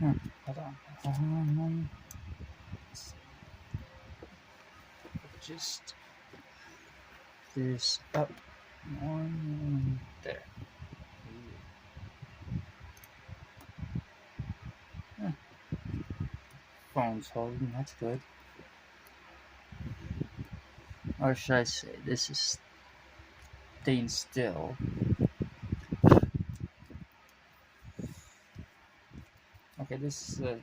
Hold on. Just this up one there. Huh. Phone's holding, that's good. Or should I say, this is staying still. Okay, this is the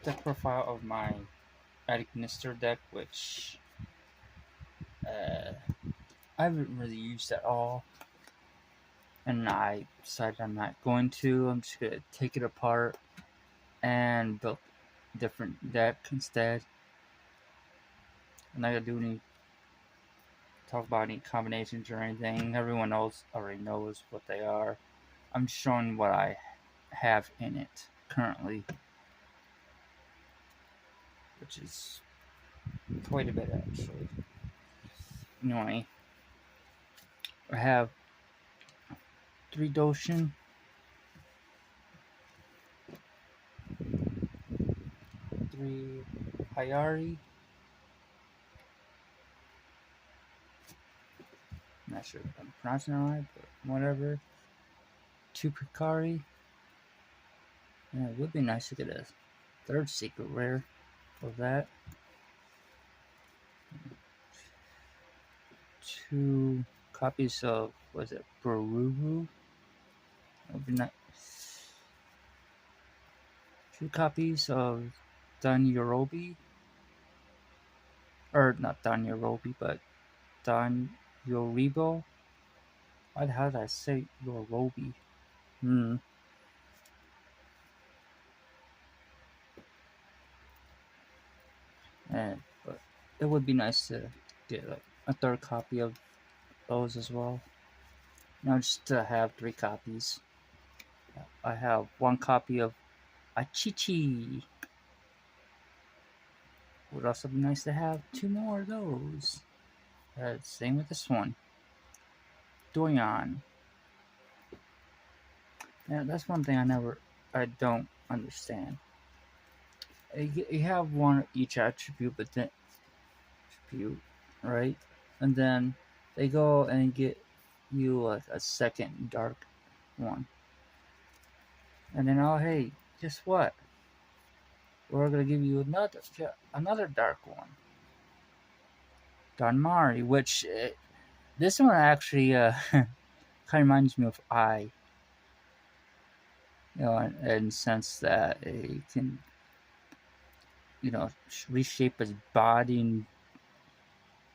deck profile of my Agnister deck, which I haven't really used at all. And I decided I'm not going to. I'm just going to take it apart and build a different deck instead. I'm not going to do any talk about any combinations or anything. Everyone else already knows what they are. I'm just showing what I have in it currently, which is quite a bit actually. Anyway, I have 3 Doshin, 3 Hayari. I'm not sure if I'm pronouncing it right, but whatever. 2 Picari. And it would be nice to get a 3rd secret rare for that. 2 copies of, was it Bururu? That would be nice. 2 copies of Don Yorobi. Or not Don Yorobi, but Don Yoribo. How did I say Yorobi? But it would be nice to get like a 3rd copy of those as well. Just to have 3 copies. I have 1 copy of Achichi. Would also be nice to have 2 more of those. Same with this one. Doyon. Yeah, that's one thing I don't understand. You have 1 of each attribute, but then right? And then they go and get you like a 2nd dark one. And then, oh hey, guess what? We're gonna give you another dark one. Donmari, which this one actually kind of reminds me of I. In the sense that it can, reshape his body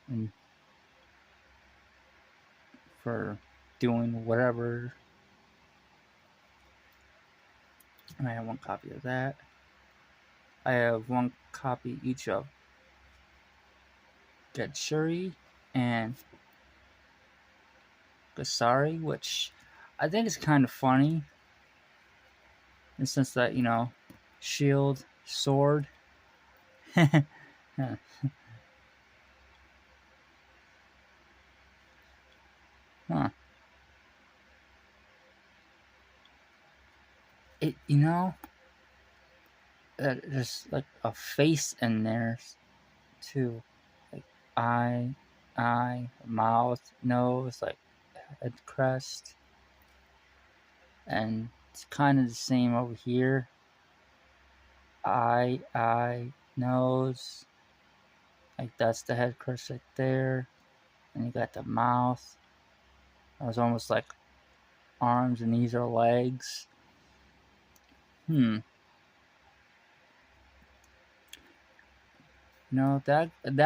and for doing whatever. And I have 1 copy of that. I have 1 copy each of Getshuri and Gasari, which I think is kind of funny. In the sense that, shield, sword. Huh. It, there's like a face in there too. Like eye, mouth, nose, like head crest. And it's kind of the same over here. Eye, nose. Like that's the head crest right there. And you got the mouth. It was almost like arms, and these are legs. That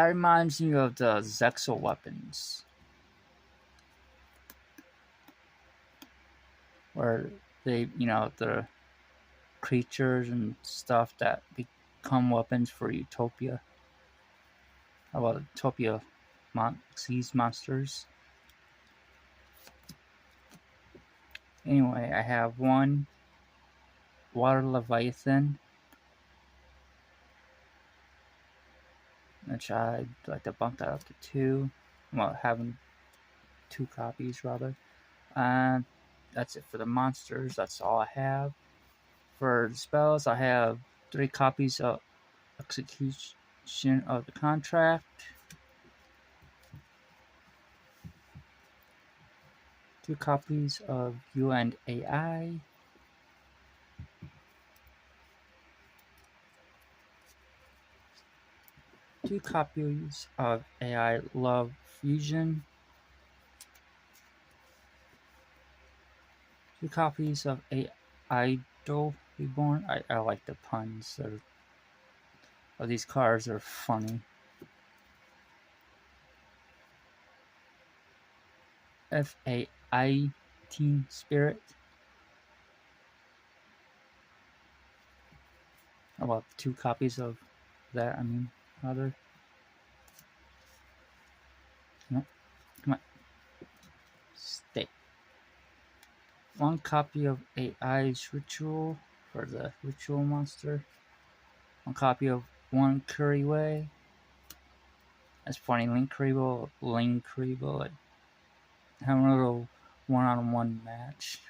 reminds me of the Zexal weapons. Where they, the creatures and stuff that become weapons for Utopia. How about Utopia Seas monsters? Anyway, I have 1 Water Leviathan, which I'd like to bump that up to 2. Well, having 2 copies rather. that's it for the monsters. That's all I have. For the spells, I have 3 copies of Execution of the Contract, 2 copies of You and AI, 2 copies of AI Love Fusion, 2 copies of AI Idol Reborn. I like the puns. These cards are funny. FAI Teen Spirit. How about 2 copies of that? I mean, other. No, come on. Stay. 1 copy of AI's Ritual for the Ritual monster. 1 copy of One Curryway. That's funny. Link Curryway. Like having a little one-on-one match.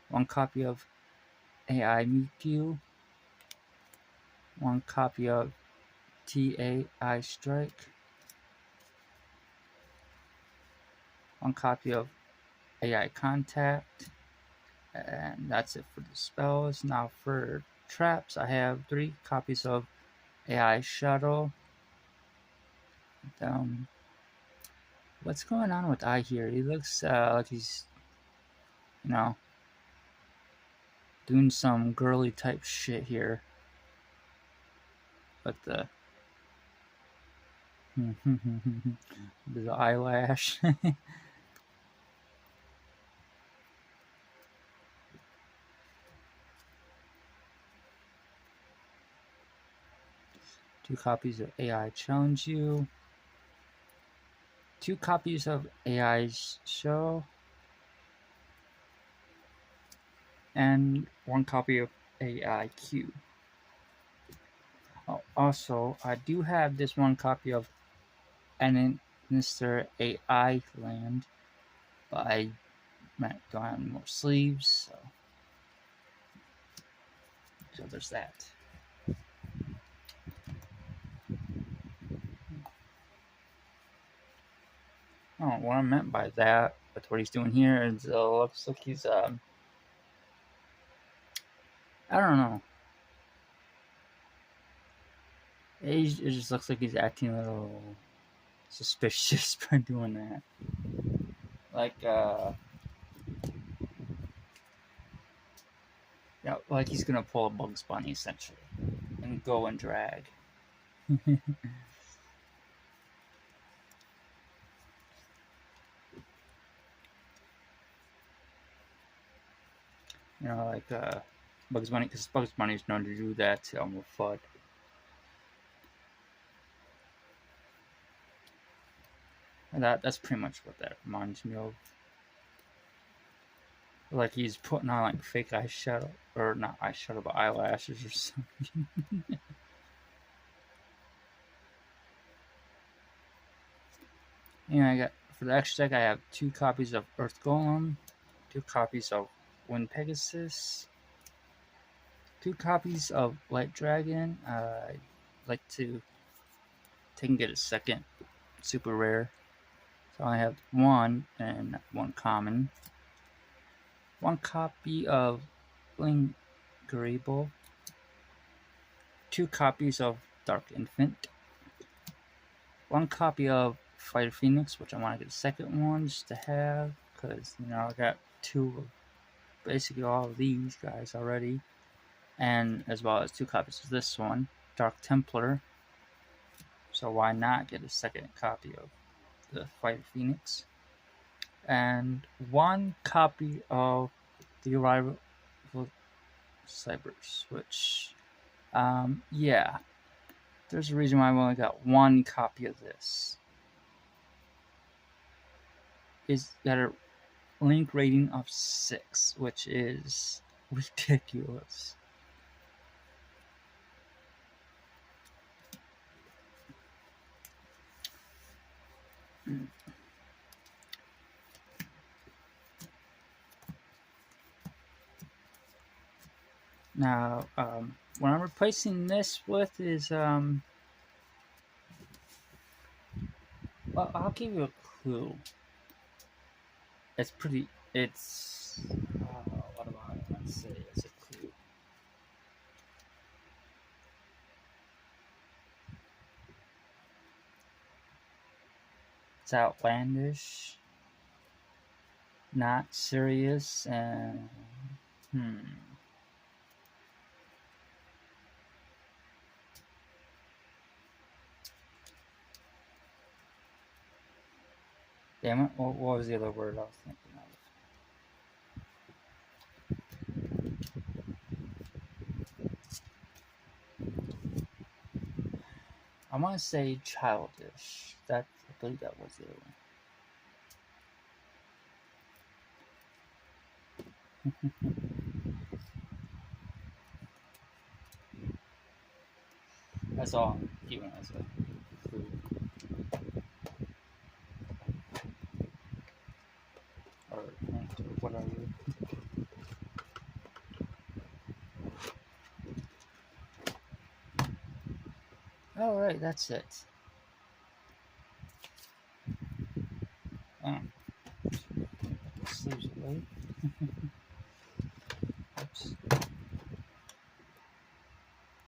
1 copy of AI Mewtwo. 1 copy of TAI Strike. 1 copy of AI Contact. And that's it for the spells. Now for traps, I have 3 copies of AI Shuttle. What's going on with I here? He looks like he's, doing some girly type shit here. But the the eyelash. 2 copies of AI Challenge You. 2 copies of AI Show. And 1 copy of AI Q. Oh, also, I do have this 1 copy of Mr. AI Land, but I don't have any more sleeves, so there's that. Oh, what I meant by that, with what he's doing here, is looks like he's I don't know. It just looks like he's acting a little suspicious by doing that. Like like he's gonna pull a Bugs Bunny essentially and go and drag. Like Bugs Bunny, because Bugs Bunny is known to do that to Elmer Fudd. And that's pretty much what that reminds me of. Like he's putting on like fake eyeshadow, or not eyeshadow, but eyelashes or something. I got, for the extra deck, I have 2 copies of Earth Golem, 2 copies of Wind Pegasus, 2 copies of Light Dragon. I'd like to take and get a second super rare. So I have 1 and 1 common. 1 copy of Lingerable. 2 copies of Dark Infant. 1 copy of Fighter Phoenix, which I want to get a second one just to have, because I got 2 of basically all of these guys already, and as well as 2 copies of this one, Dark Templar. So why not get a second copy of the Fighter Phoenix? And 1 copy of the Arrival Cybers, which, yeah, there's a reason why I've only got 1 copy of this. Is got a link rating of 6, which is ridiculous. Now, what I'm replacing this with is, well, I'll give you a clue. It's pretty, it's, what am I going to say as a clue? It's outlandish, not serious, and, Damn it, what was the other word I was thinking of? I want to say childish. I believe that was the other one. That's all I'm giving as a clue. Or hint, or what are you? Alright, that's it. Sleeps late.